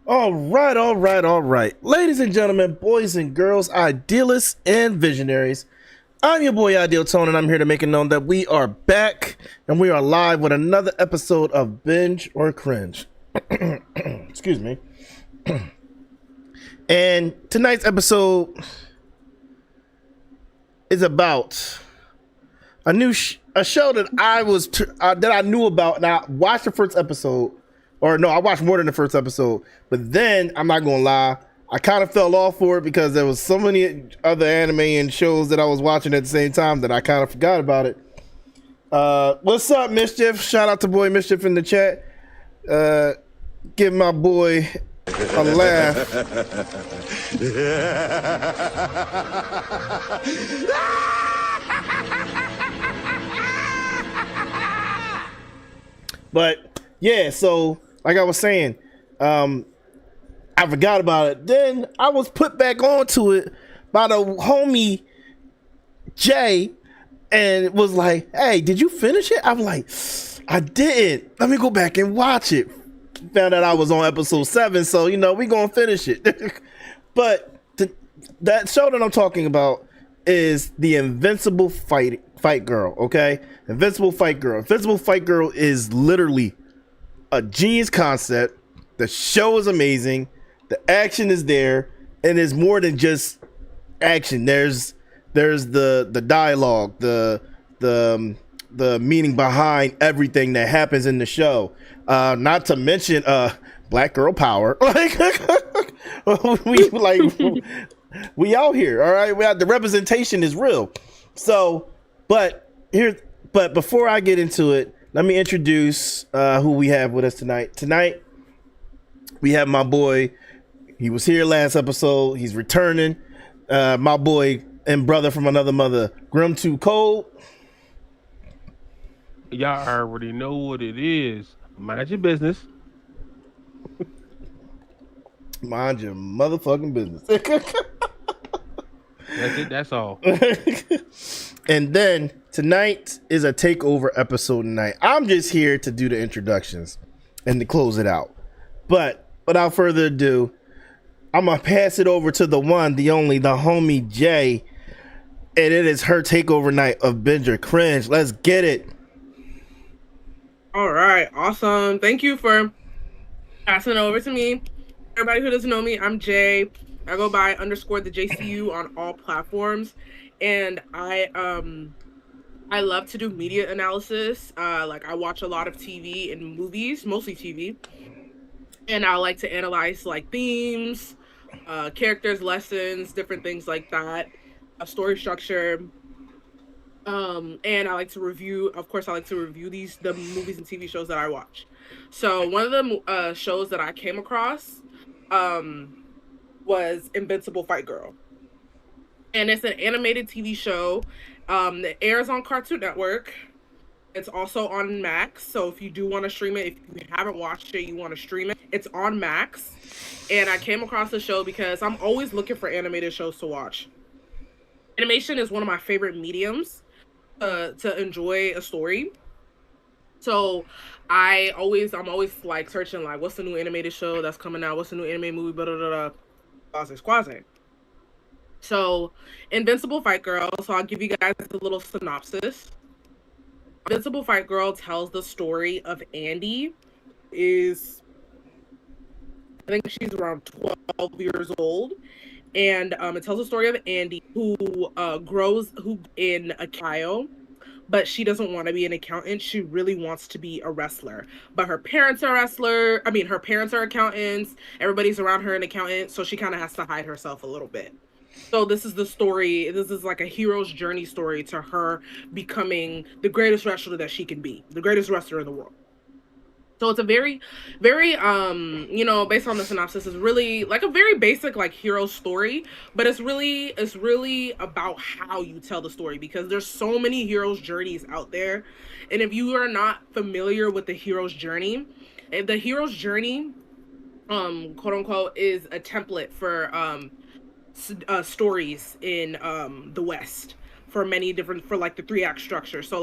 All right. Ladies and gentlemen, boys and girls, idealists and visionaries. I'm your boy Ideal Tone, and I'm here to make it known that we are back and we are live with another episode of Binge or Cringe. Excuse me. And tonight's episode is about a show that I knew about, and I watched the first episode. Or no, I watched more than the first episode. But then, I'm not gonna lie, I kind of fell off for it because there was so many other anime and shows that I was watching at the same time that I kind of forgot about it. What's up, Mischief? Shout out to boy Mischief in the chat. Give my boy a laugh. But yeah, so like I was saying, I forgot about it. Then I was put back onto it by the homie Jay, and it was like, "Hey, did you finish it?" I'm like, "I didn't. Let me go back and watch it." Found out I was on episode 7, so we gonna finish it. But that show that I'm talking about is the Invincible Fight Girl. Okay, Invincible Fight Girl. Invincible Fight Girl is literally a genius concept. The show is amazing. The action is there, and it's more than just action. There's the dialogue, the meaning behind everything that happens in the show. Not to mention black girl power. We out here, all right. The representation is real. So, but before I get into it, let me introduce who we have with us tonight. Tonight, we have my boy. He was here last episode. He's returning. My boy and brother from another mother, Grim Too Cold. Y'all already know what it is. Mind your business. Mind your motherfucking business. That's it. That's all. And then tonight is a takeover episode tonight. I'm just here to do the introductions and to close it out. But without further ado, I'm going to pass it over to the one, the only, the homie Jay. And it is her takeover night of Binge or Cringe. Let's get it. All right. Awesome. Thank you for passing it over to me. Everybody who doesn't know me, I'm Jay. I go by _ the JCU on all platforms. And I love to do media analysis. I watch a lot of TV and movies, mostly TV. And I like to analyze themes, characters, lessons, different things like that, story structure. And I like to review, of course, the movies and TV shows that I watch. So one of the shows that I came across was Invincible Fight Girl. And it's an animated TV show that airs on Cartoon Network. It's also on Max, so if you do want to stream it, if you haven't watched it, you want to stream it, it's on Max. And I came across the show because I'm always looking for animated shows to watch. Animation is one of my favorite mediums to enjoy a story. So I'm always searching what's the new animated show that's coming out, what's the new anime movie, blah blah blah, quasi. So Invincible Fight Girl. So I'll give you guys a little synopsis. Invincible Fight Girl tells the story of Andy. I think she's around 12 years old. And it tells the story of Andy who grows in Ohio, but she doesn't want to be an accountant. She really wants to be a wrestler. But her parents are her parents are accountants. Everybody's around her an accountant, so she kind of has to hide herself a little bit. So this is the story. This is like a hero's journey story to her becoming the greatest wrestler that she can be, the greatest wrestler in the world. So it's a very, very, based on the synopsis, is really like a very basic hero story, but it's really about how you tell the story, because there's so many hero's journeys out there, and if you are not familiar with the hero's journey, quote unquote, is a template for stories in the West for the 3-act structure. So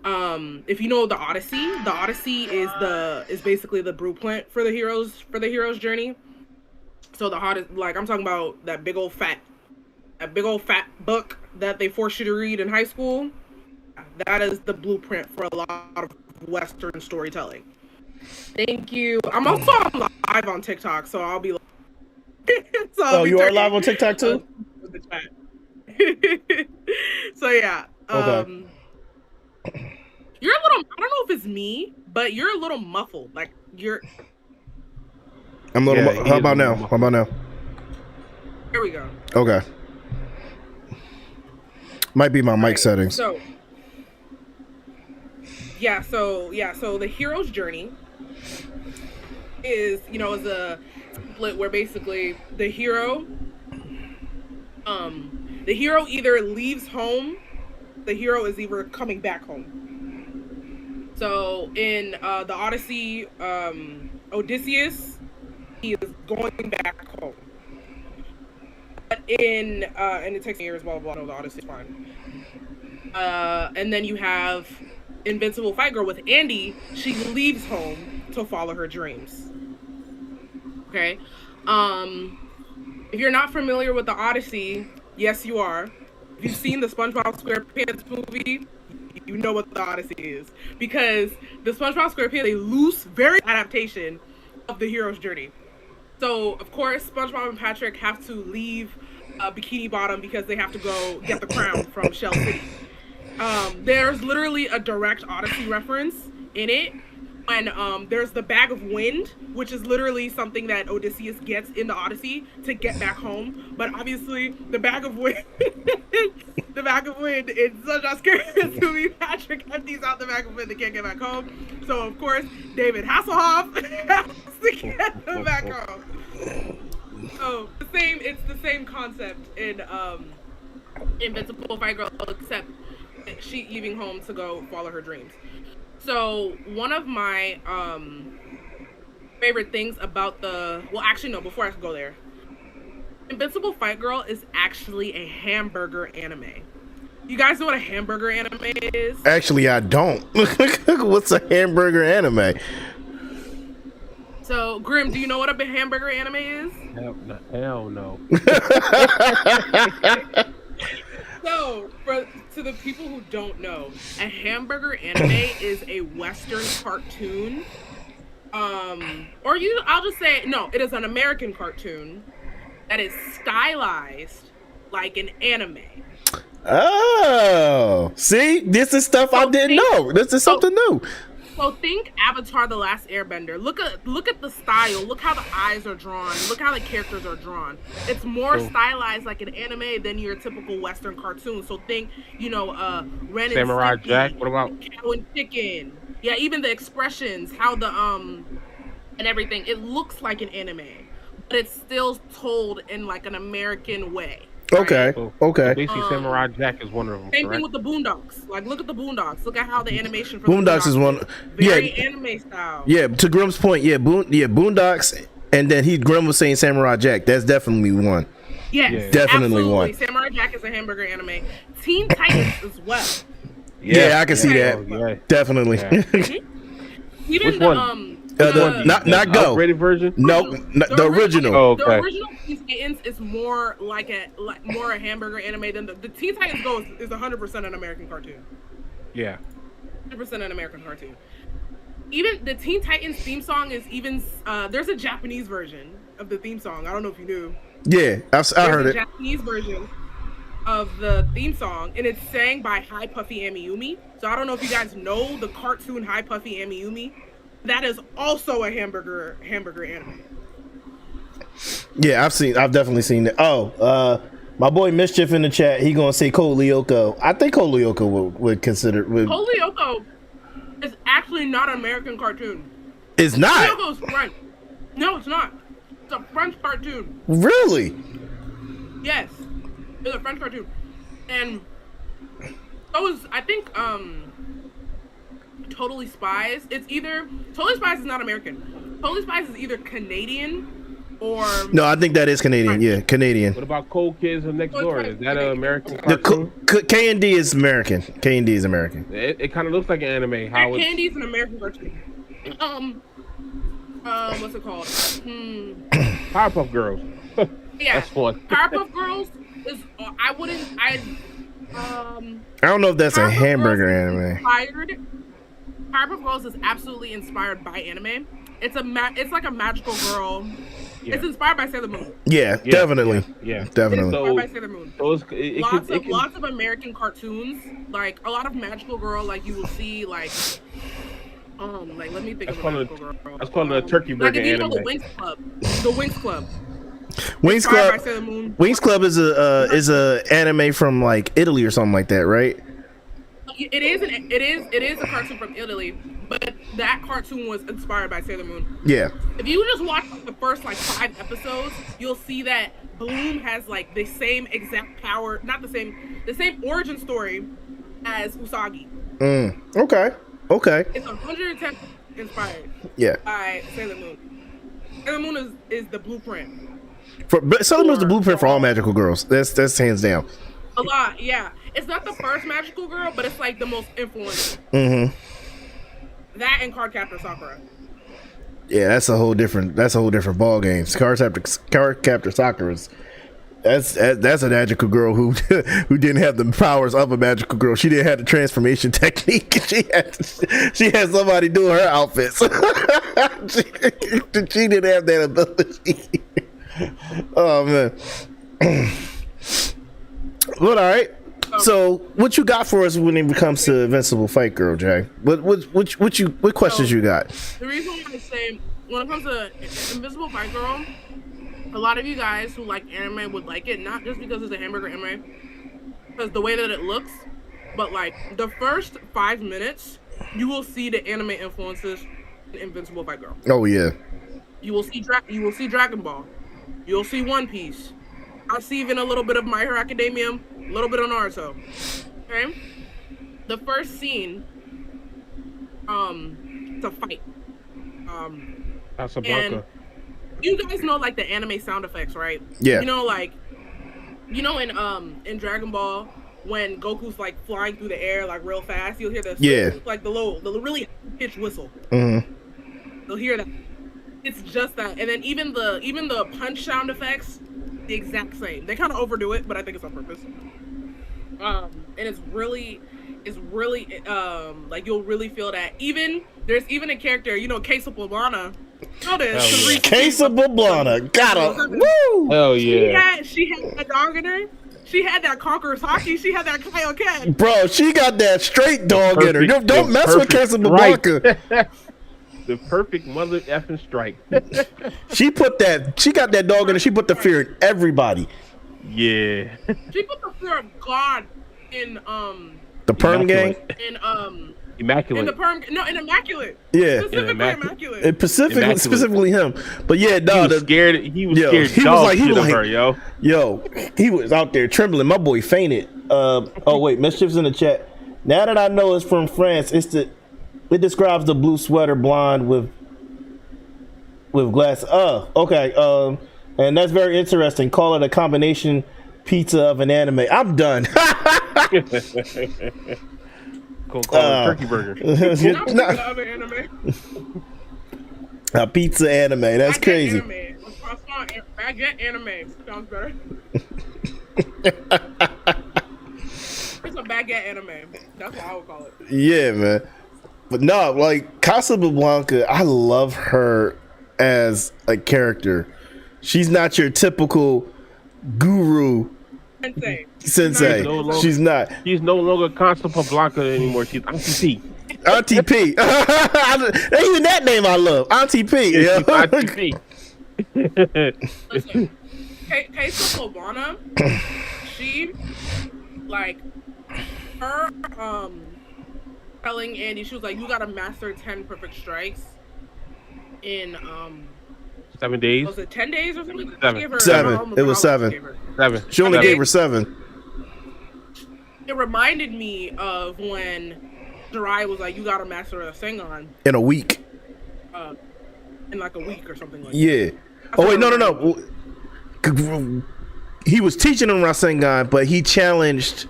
If you know the Odyssey is basically the blueprint for the hero's journey. So the hardest, like I'm talking about that big old fat book that they force you to read in high school. That is the blueprint for a lot of Western storytelling. Thank you. I'm also live on TikTok, so I'll be. So you are live on TikTok too? So yeah. Okay. You're a little. I don't know if it's me, but you're a little muffled. Like you're. I'm a little. How about now? How about now? Here we go. Okay. Might be my mic settings. So. Yeah. So the hero's journey is a split where basically the hero either leaves home. The hero is either coming back home. So in the Odyssey, Odysseus, he is going back home. But and it takes years, blah blah blah. No, the Odyssey's fine. And then you have Invincible Fight Girl with Andy. She leaves home to follow her dreams. Okay. If you're not familiar with the Odyssey, yes you are. If you've seen the SpongeBob SquarePants movie, you know what the Odyssey is. Because the SpongeBob SquarePants, a loose, very adaptation of the hero's journey. So, of course, SpongeBob and Patrick have to leave Bikini Bottom because they have to go get the crown from Shell City. There's literally a direct Odyssey reference in it. And there's the bag of wind, which is literally something that Odysseus gets in the Odyssey to get back home. But obviously, the bag of wind, in such a scary movie, Patrick empties out the bag of wind, they can't get back home. So of course, David Hasselhoff has to get them back home. So it's the same concept in Invincible Fight Girl, except she leaving home to go follow her dreams. So one of my favorite things about before I go there, Invincible Fight Girl is actually a hamburger anime. You guys know what a hamburger anime is? Actually, I don't. What's a hamburger anime? So, Grim, do you know what a hamburger anime is? Hell no. So, to the people who don't know, a hamburger anime is a Western cartoon. I'll just say, no, it is an American cartoon that is stylized like an anime. Oh, see, this is stuff I didn't know. This is something new. So think Avatar: The Last Airbender. Look at the style. Look how the eyes are drawn. Look how the characters are drawn. It's more stylized like an anime than your typical Western cartoon. So think, Ren and Samurai Stimpy, Jack. What about Cow and Chicken? Yeah, even the expressions, how the and everything. It looks like an anime, but it's still told in like an American way. Right? Okay. Basically, Samurai Jack is one of them. Same thing with the Boondocks. Like, look at the Boondocks. Look at how the animation for Boondocks is one. Very anime style. Yeah, to Grimm's point, Boondocks, and then Grimm was saying Samurai Jack. That's definitely one. Yes, definitely absolutely. one. Samurai Jack is a hamburger anime. Teen Titans as well. Yeah, I can see that. Yeah. Definitely. Yeah. Even Which the one? Not Go. Upgraded version? No, the original. Oh, okay. The original Teen Titans is more like more a hamburger anime than the Teen Titans Go is 100% an American cartoon. Yeah. 100% an American cartoon. Even the Teen Titans theme song is there's a Japanese version of the theme song. I don't know if you knew. Yeah, I heard it. Japanese version of the theme song, and it's sang by Hi Puffy Amiyumi. So I don't know if you guys know the cartoon Hi Puffy Amiyumi. That is also a hamburger anime. Yeah, I've definitely seen it. Oh, my boy Mischief in the chat, he gonna say Code Lyoko. I think Code Lyoko would consider. Code Lyoko is actually not an American cartoon. It's not. Code Lyoko is French. No, it's not. It's a French cartoon. Really? Yes, it's a French cartoon, and I think Totally Spies. Totally Spies is not American. Totally Spies is either Canadian or No, I think that is Canadian. Yeah, Canadian. What about Cold Kids of Next Door? Is that an American The cartoon? K&D is American. K&D is American. It kind of looks like an anime. How it's Candy's an American cartoon. What's it called? Powerpuff Girls. Yeah, That's fun. Powerpuff Girls is. I don't know if that's a Powerpuff hamburger Girls is anime. inspired. Powerpuff Girls is absolutely inspired by anime. It's like a magical girl. Yeah. It's inspired by Sailor Moon. Yeah, definitely. Yeah. Definitely. Inspired by Sailor Moon. So Lots of American cartoons, like a lot of magical girl, like you will see, like let me think of a magical girl. That's called a turkey burger like, anime. The Winx Club. The Winx Club. Wings Inspired Club. by Sailor Moon. Wings Club is a anime from like Italy or something like that, right? It is a cartoon from Italy, but that cartoon was inspired by Sailor Moon. Yeah. If you just watch the first 5 episodes, you'll see that Bloom has like the same exact power, not the same origin story as Usagi. Okay. It's 110 inspired. Yeah. By Sailor Moon. Sailor Moon is the blueprint. But Sailor Moon's the blueprint for all magical girls. That's hands down. A lot, yeah. It's not the first magical girl, but it's like the most influential. That and Cardcaptor Sakura. Yeah, that's a whole different ball game. Cardcaptor Sakura is that's a magical girl who didn't have the powers of a magical girl. She didn't have the transformation technique. She had somebody doing her outfits. she didn't have that ability. Oh man. Well, all right. So, what you got for us when it comes to Invincible Fight Girl, Jay? What questions you got? The reason why I say when it comes to Invincible Fight Girl, a lot of you guys who like anime would like it, not just because it's a hamburger anime, because the way that it looks, but like the first 5 minutes, you will see the anime influences in Invincible Fight Girl. Oh yeah. You will see Dragon Ball. You'll see One Piece. I'll see even a little bit of My Hero Academia, a little bit of Naruto. Okay? The first scene, it's a fight. Casablanca. You guys know like the anime sound effects, right? Yeah. In Dragon Ball, when Goku's like flying through the air like real fast, you'll hear the the really pitched whistle. You'll hear that. It's just that, and then even the punch sound effects, the exact same. They kind of overdo it, but I think it's on purpose. And it's really like you'll really feel that. There's even a character, Queso Poblana. Queso Poblana, got her. Woo! Hell yeah. She had that dog in her. She had that Conqueror's Hockey. She had that Kaioken. Bro, she got that straight dog in her. Don't mess with Queso Poblana. Right. The perfect mother effing strike. She got that dog in her. She put the fear in everybody. Yeah. She put the fear of God in the Perm gang. Immaculate. In the Perm, no, in Immaculate. Yeah. Specifically Immaculate. Specifically him. But yeah, dog. He was scared. He was like her, yo. Yo, he was out there trembling. My boy fainted. Oh wait, Mischief's in the chat. Now that I know it's from France, it describes the blue sweater blonde with glass. Okay. And that's very interesting. Call it a combination pizza of an anime. I'm done. Call it a turkey burger. A pizza anime. That's crazy. Baguette anime sounds better. It's a baguette anime. That's what I would call it. Yeah, man. But no, like Casablanca, I love her as a character. She's not your typical guru sensei. She's not. She's no longer Casablanca anymore. She's Auntie P. Auntie P. Even that name I love. Auntie P. Yeah. Auntie P. Listen, Queso Poblana, she like her telling Andy, she was like, you gotta master 10 perfect strikes in 7 days. Was it 10 days or something? 7. It was 7. She only gave her 7. It reminded me of when Jirai was like, you gotta master a Sengon in a week. in like a week or something like Yeah. that. Oh wait, no. He was teaching him Rasengan, but he challenged.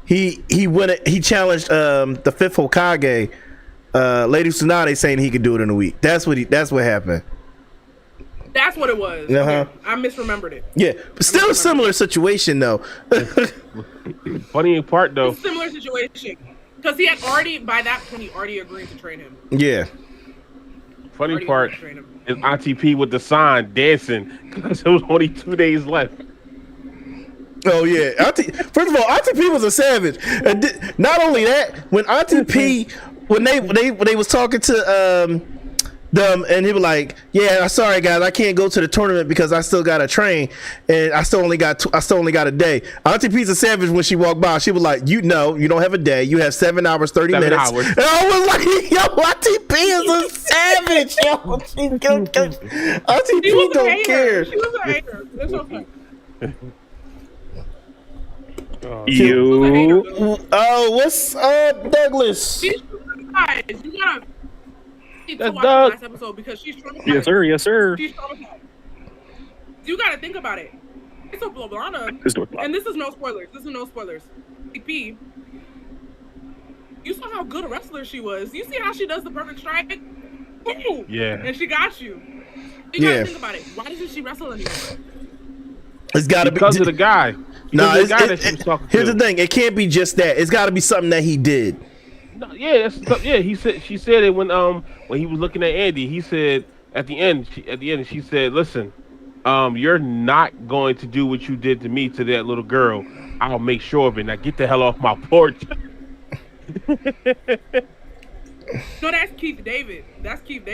He challenged the fifth Hokage, Lady Tsunade, saying he could do it in a week. That's what happened. That's what it was. Uh-huh. Okay. I misremembered it. Yeah, but still a similar situation though. Funny part though. Similar situation. Because he had already, by that point, he already agreed to train him. Yeah. Funny part is Auntie P with the sign dancing because it was only 2 days left. Oh yeah, first of all, Auntie P was a savage. And not only that, when Auntie P, when they was talking to them, and he was like, "Yeah, I'm sorry guys, I can't go to the tournament because I still got to train, and I still only got a day." Auntie P's a savage. When she walked by, she was like, "You know, you don't have a day. You have 7 hours, 30 minutes." And I was like, "Yo, Auntie P is a savage, yo." Auntie P don't care. She was a hater. It's okay. You. Oh, what's up, Douglas? She's traumatized. You gotta watch the last episode because she's traumatized. Yes, sir. Yes, sir. She's traumatized. You gotta think about it. It's a Blana, and this is no spoilers. P. You saw how good a wrestler she was. You see how she does the perfect strike? Boom! Yeah. And she got you. You gotta think about it. Why doesn't she wrestle anymore? It's gotta be because of the guy. No, here's the thing. It can't be just that. It's got to be something that he did. No, yeah, she said it when he was looking at Andy. He said at the end, she said, "Listen, you're not going to do what you did to me to that little girl. I'll make sure of it. Now get the hell off my porch." No, that's Keith David.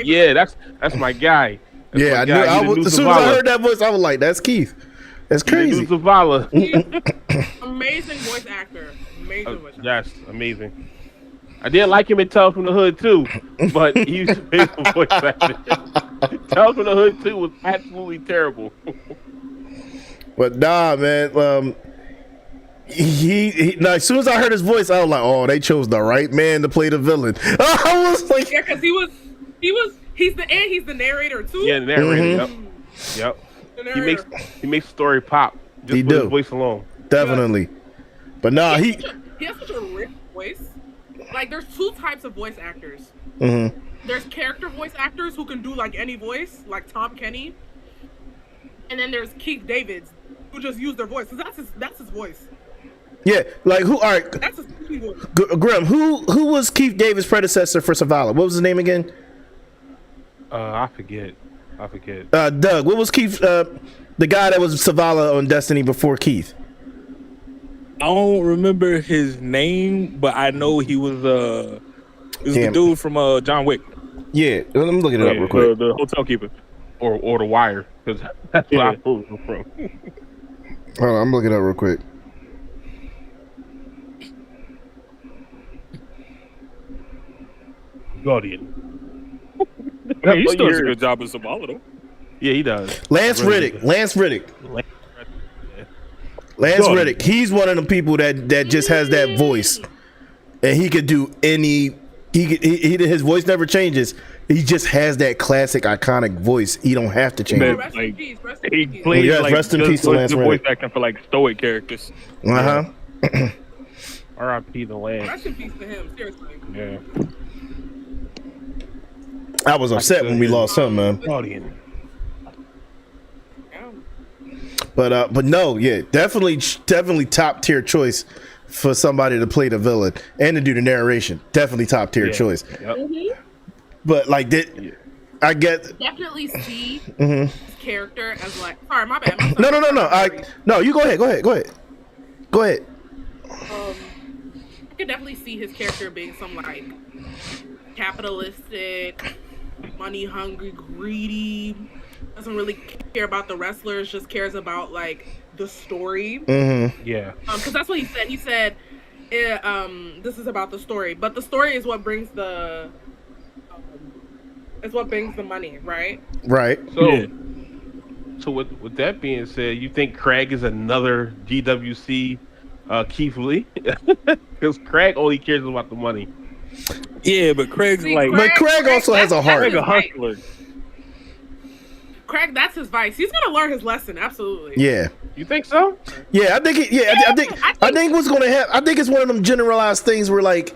Yeah, that's my guy. I knew. As soon as I heard that voice, I was like, "That's Keith." That's crazy. Amazing voice actor. Yes, amazing. I did like him in Tales from the Hood too, but he's amazing voice actor. Tales from the Hood 2 was absolutely terrible. But nah, man. As soon as I heard his voice, I was like, "Oh, they chose the right man to play the villain." I was like, "Yeah," because he's the narrator too. Yeah, the narrator. Yep. He makes the story pop just with his voice alone. Definitely. But nah, he has such a rich voice. Like, there's two types of voice actors. Mm-hmm. There's character voice actors who can do like any voice, like Tom Kenny, and then there's Keith Davids who just use their voice. Cause that's his voice. Yeah, like who? All right, that's his voice. Grim, who was Keith David's predecessor for Savala? What was his name again? I forget. Doug, what was Keith? The guy that was Savala on Destiny before Keith. I don't remember his name, but I know he was the dude from John Wick. Yeah, let me look it up real quick. The hotel keeper, or The Wire, because that's where I pulled him from. Hold on, I'm looking it up real quick. Guardian. He still does a good job as Savala, though. Yeah, he does. Lance Riddick. He's one of the people that just has that voice, and he could do any. His voice never changes. He just has that classic, iconic voice. He don't have to change. Rest in peace. He plays rest in peace to Lance Riddick. Voice acting for like stoic characters. R.I.P. the Lance. Rest in peace to him. Seriously. Yeah. I was upset when we lost him, man. Guardian. But no, yeah, definitely top tier choice for somebody to play the villain and to do the narration. Definitely top tier choice. Yep. Mm-hmm. But like that, I get definitely see his character as like. Sorry, my bad. No. No, you go ahead. I could definitely see his character being some like capitalistic, money hungry, greedy. Doesn't really care about the wrestlers, just cares about like the story. Mm-hmm. Yeah. Because that's what he said. He said, "This is about the story, but the story is what brings the, money, right?" Right. So with that being said, you think Craig is another GWC Keith Lee? Because Craig only cares about the money. Yeah, but Craig's Craig also has a heart. Craig a hustler. Craig, that's his vice. He's gonna learn his lesson. Absolutely. Yeah. You think so? Yeah, I think. I think what's going to happen. I think it's one of them generalized things where like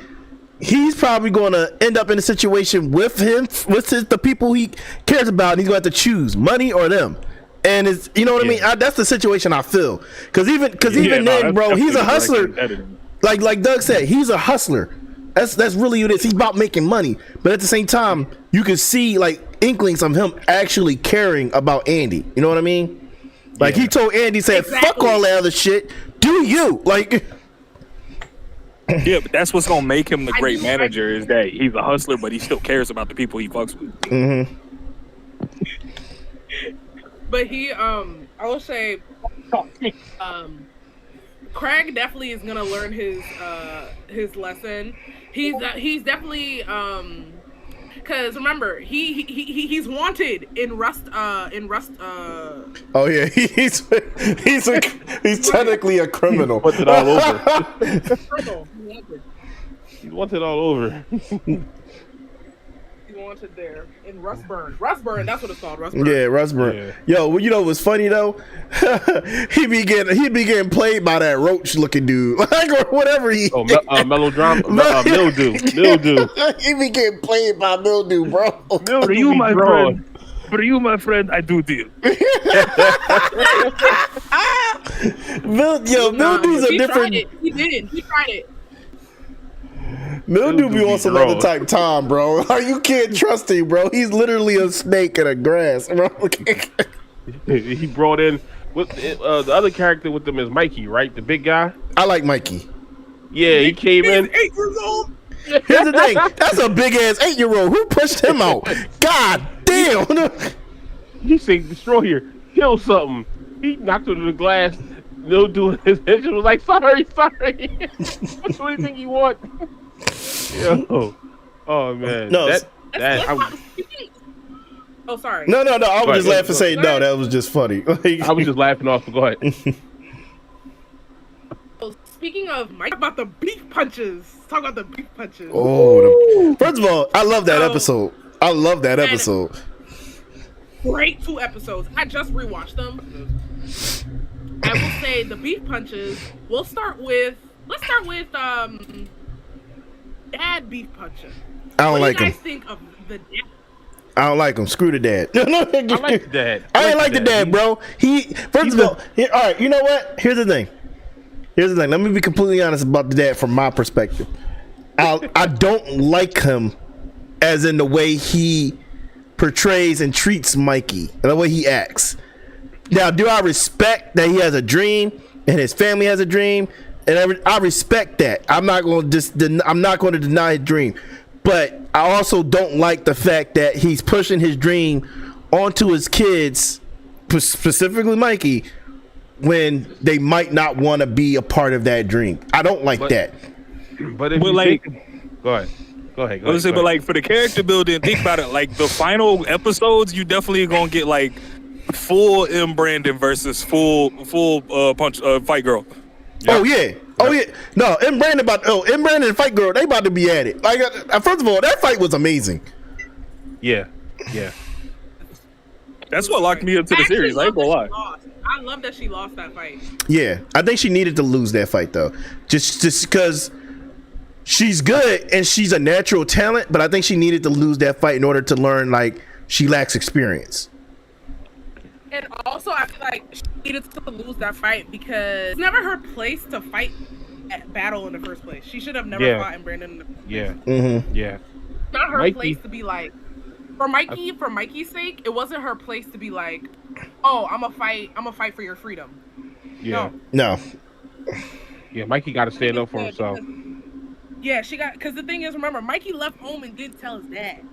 he's probably going to end up in a situation with the people he cares about, and he's going to have to choose money or them. And it's, you know what I mean. That's the situation I feel. Because even then, bro, he's a hustler. Like Doug said, he's a hustler. That's really what it is. He's about making money, but at the same time, you can see like inklings of him actually caring about Andy. You know what I mean? Like he told Andy, said, "Fuck all that other shit. Do you like?" Yeah, but that's what's gonna make him the great manager is that he's a hustler, but he still cares about the people he fucks with. Mm-hmm. But I will say, Craig definitely is gonna learn his lesson. He's definitely because remember he's wanted in Rust. Oh yeah, he's technically a criminal. He wants it all over. He wants it all over. He wanted there in Rustburn. Rustburn, that's what it's called. Rustburn. Yeah, Rustburn. Yeah. Yo, well, you know what's funny though? he be getting played by that roach looking dude, like or whatever he. Oh, melodrama, mildew. He be getting played by mildew, bro. For you, my friend. For you, my friend, I do deal. Mildew's a different. He tried it. Mildew be on some other type time, bro. You can't trust him, bro. He's literally a snake in the grass, bro. He brought in the other character with them is Mikey, right? The big guy. I like Mikey. Yeah, he came in. 8 years old. Here's the thing. That's a big ass 8-year-old. Who pushed him out? God damn. He said, "Destroy here, kill something." He knocked her to the glass. Mildew his engine was like, "Sorry." What do you think you want? Yo. Oh man. No. Oh, sorry. No. I was just laughing saying no. That was just funny. I was just laughing off. But go ahead. Speaking of Mike, about the beef punches. Talk about the beef punches. Oh, first of all, I love that episode. Great 2 episodes. I just rewatched them. I will say the beef punches. Let's start with Dad beef puncher. I don't like him. What do you guys think of the dad? I don't like him. Screw the dad. I like the dad. I ain't like the dad, bro. All right, you know what? Here's the thing. Let me be completely honest about the dad from my perspective. I don't like him as in the way he portrays and treats Mikey and the way he acts. Now, do I respect that he has a dream and his family has a dream? And I respect that. I'm not going to deny his dream, but I also don't like the fact that he's pushing his dream onto his kids, specifically Mikey, when they might not want to be a part of that dream. I don't like that. But if you think, go ahead. But like for the character building, think about it. Like the final episodes, you definitely gonna get like full M. Brandon versus full Fight Girl. Yep. Oh yeah. No, M. Brandon and Fight Girl, they about to be at it. Like first of all, that fight was amazing. Yeah. That's what locked me up to the series. I ain't gonna lie. I love that she lost that fight. Yeah, I think she needed to lose that fight though, just because she's good and she's a natural talent, but I think she needed to lose that fight in order to learn like she lacks experience. And also, I feel like she needed to lose that fight because it's never her place to fight at battle in the first place. She should have never fought in Brandon in the first place. Yeah. It's not her place to be like, for Mikey's sake, it wasn't her place to be like, oh, I'm a fight for your freedom. Yeah. No. Yeah, Mikey got to stand up for himself. Because the thing is, remember, Mikey left home and didn't tell his dad.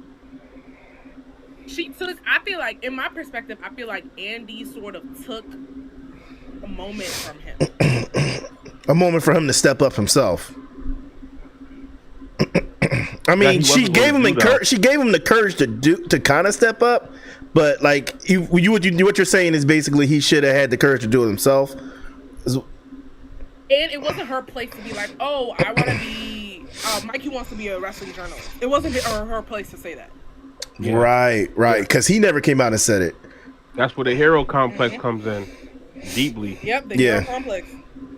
I feel like, in my perspective, I feel like Andy sort of took a moment from him. A moment for him to step up himself. I mean, she gave him the courage to kind of step up, but like what you're saying is basically he should have had the courage to do it himself. And it wasn't her place to be like, oh, I want to be. Mikey wants to be a wrestling journalist. It wasn't her place to say that. Yeah. Right. Because he never came out and said it. That's where the hero complex comes in deeply. Yep, the Yeah. hero complex.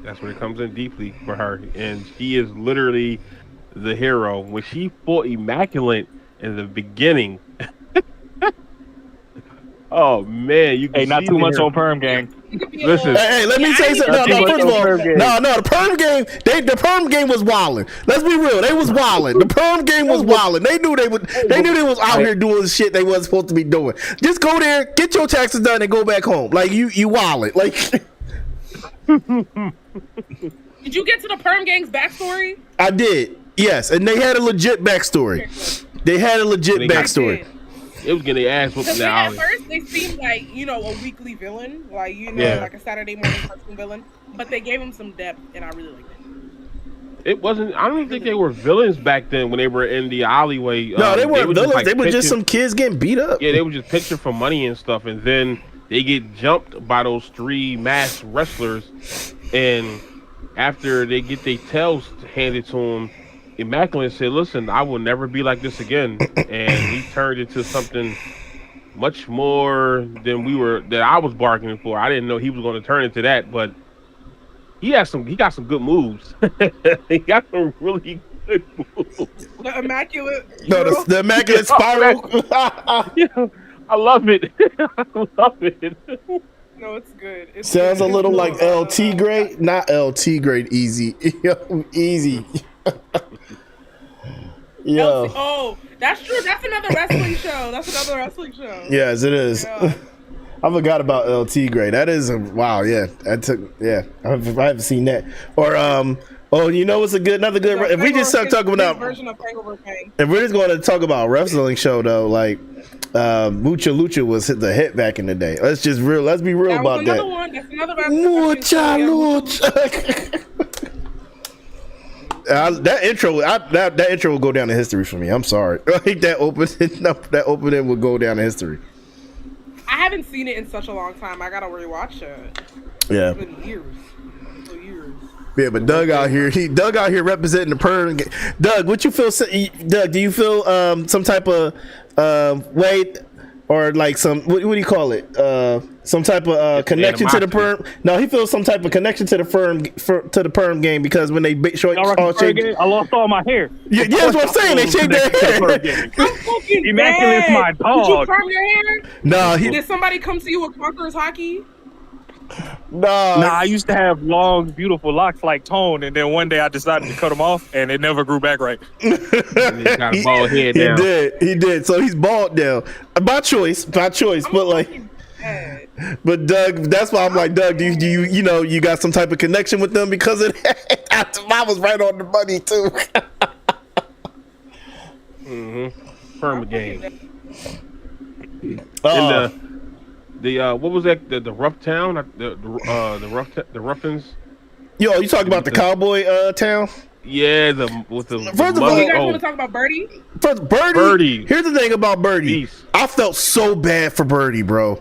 That's where it comes in deeply for her, and she is literally the hero. When she fought Immaculate in the beginning, oh man, you can Hey, not see too the much hero. on Perm Gang. You could be a Listen. little- Hey, let me Yeah, say I something. didn't No, even first of see all, Perm game. no, the perm game. The perm game was wilding. Let's be real. They was wilding. The perm game was wilding. They knew they would. They knew they was out here doing shit they wasn't supposed to be doing. Just go there, get your taxes done, and go back home. Like you wilding. Like Did you get to the Perm Gang's backstory? I did. Yes, and they had a legit backstory. They had a legit They got- backstory. It was getting their ass whooped Because in the at alley. first they seemed like, a weekly villain, like, Yeah. like a Saturday morning cartoon villain. But they gave him some depth, and I really liked it. It wasn't. I don't even think they were villains back then when they were in the alleyway. No, they weren't were just, villains. like, They were just pitching- some kids getting beat up. Yeah, they were just pitching for money and stuff, and then they get jumped by those three masked wrestlers, and after they get their tails handed to them, Immaculate said, "Listen, I will never be like this again," and he turned into something much more than that I was bargaining for. I didn't know he was going to turn into that, but he got some good moves. He got some really good moves. The Immaculate. No, Hero. the immaculate spiral. Yeah, I love it. I love it. No, it's good. It's Sounds a good. little like LT grade, not LT grade. Easy, Yo, easy. Yo, Oh, that's true. That's another wrestling show. yes, it is. Yeah. I forgot about LT grade. That is a wow. Yeah, I haven't seen that. Or oh, you know what's another good. If we just start talking about, version of Takeover Kang. if we're just going to talk about wrestling show though, like Mucha Lucha was the hit back in the day. Let's be real That about was another that. one. That's another wrestling Mucha show. Yeah, Lucha. That intro will go down in history for me. I'm sorry. Like that opening will go down in history. I haven't seen it in such a long time. I gotta rewatch it. Yeah. It's been years. Years. Yeah, but Doug out here representing the perm. Doug, what you feel? Doug, do you feel some type of way, or like some what do you call it? Some type of connection to the perm? No, he feels some type of connection to the perm game because when they short, Y'all all reckon shave, I lost all my hair. yeah, that's what I'm saying. They shaved their hair. I'm fucking Immaculate's dead. my Did you dog. perm your hair? No, Did somebody come to you with Conqueror's hockey? no. Nah, I used to have long, beautiful locks like Tone, and then one day I decided to cut them off, and it never grew back right. And he got a bald head now. He did. So he's bald now by choice. But like. Dead. But Doug, that's why I'm like, Doug, do you got some type of connection with them because of that? I was right on the money too. Perma game. Uh, And the what was that? The rough town? The Ruffins? yo, you talking about the cowboy town? Yeah, with the First of all- You guys oh, want to talk about Birdie? First, Birdie. Here's the thing about Birdie. Beast. I felt so bad for Birdie, bro.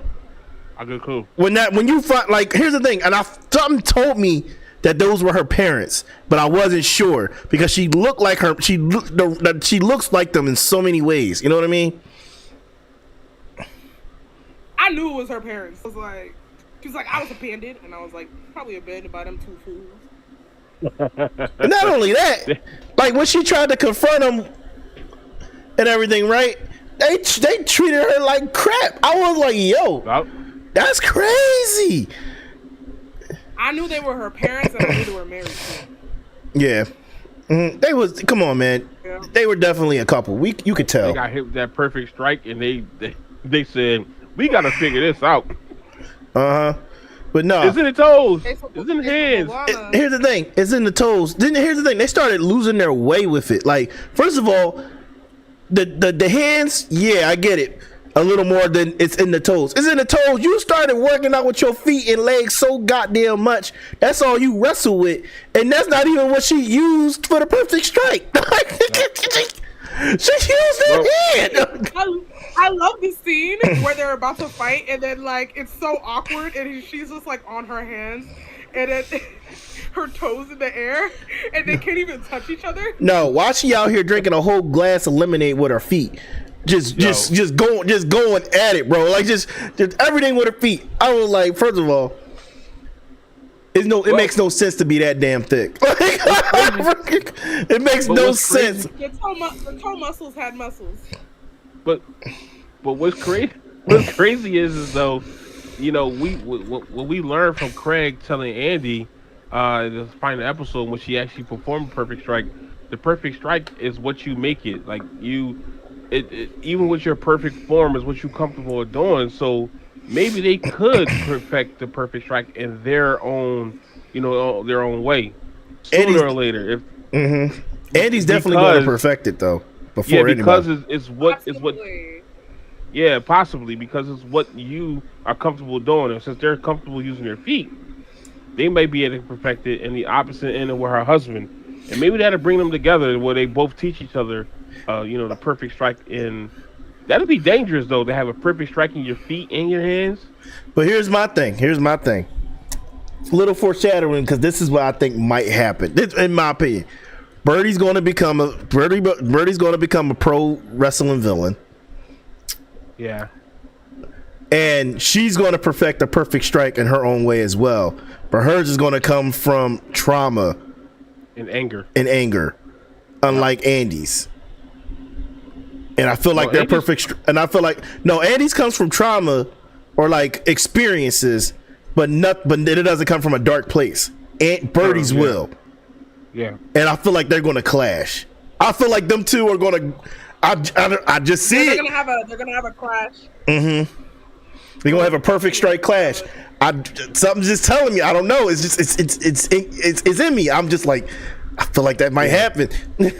I go cool. When you find, like, here's the thing, and something told me that those were her parents, but I wasn't sure because she looked like her. She looks like them in so many ways. You know what I mean? I knew it was her parents. She was like, I was abandoned, and I was like, probably abandoned by them two fools. And not only that, like when she tried to confront him and everything, right? They treated her like crap. I was like, yo, that's crazy. I knew they were her parents, and I knew they were married too. Yeah. They was, come on, man. Yeah. They were definitely a couple. You could tell. They got hit with that perfect strike, and they said, we got to figure this out. But no. It's in the toes. It's in the hands. Here's the thing. It's in the toes. Here's the thing. They started losing their way with it. Like, first of all, the hands, yeah, I get it. A little more than it's in the toes. It's in the toes. You started working out with your feet and legs so goddamn much. That's all you wrestle with. And that's not even what she used for the perfect strike. She used her hand. I love the scene where they're about to fight, and then like it's so awkward, and she's just like on her hands, and then her toes in the air, and they can't even touch each other. No, why she out here drinking a whole glass of lemonade with her feet? just going at it, bro. Like just everything with her feet. I was like, first of all, it makes no sense to be that damn thick. It makes no sense. The toe muscles had muscles. But what's crazy? What's crazy is though, you know, what we learned from Craig telling Andy, the final episode when she actually performed Perfect Strike. The perfect strike is what you make it. Like even with your perfect form is what you're comfortable with doing. So maybe they could perfect the perfect strike in their own, you know, their own way, sooner or later. Andy's definitely going to perfect it though. Before because anybody. it's what. Yeah, possibly because it's what you are comfortable doing, and since they're comfortable using their feet, they may be able to perfect it in the opposite end of with her husband, and maybe that'll bring them together where they both teach each other, you know, the perfect strike. In that'd be dangerous though to have a perfect strike in your feet and your hands. But here's my thing. Little foreshadowing, because this is what I think might happen. In my opinion, Birdie's going to become a pro wrestling villain. Yeah. And she's going to perfect a perfect strike in her own way as well. But hers is going to come from trauma and anger. Unlike Andy's. And I feel like they're perfect. And I feel like, no, Andy's comes from trauma or like experiences, but it doesn't come from a dark place. And Birdie's will. Yeah. And I feel like they're going to clash. I feel like them two are going to. I just see they're it. They're gonna have a clash. They're gonna have a perfect strike clash. Something's just telling me. I don't know. It's just it's in me. I'm just like, I feel like that might happen. And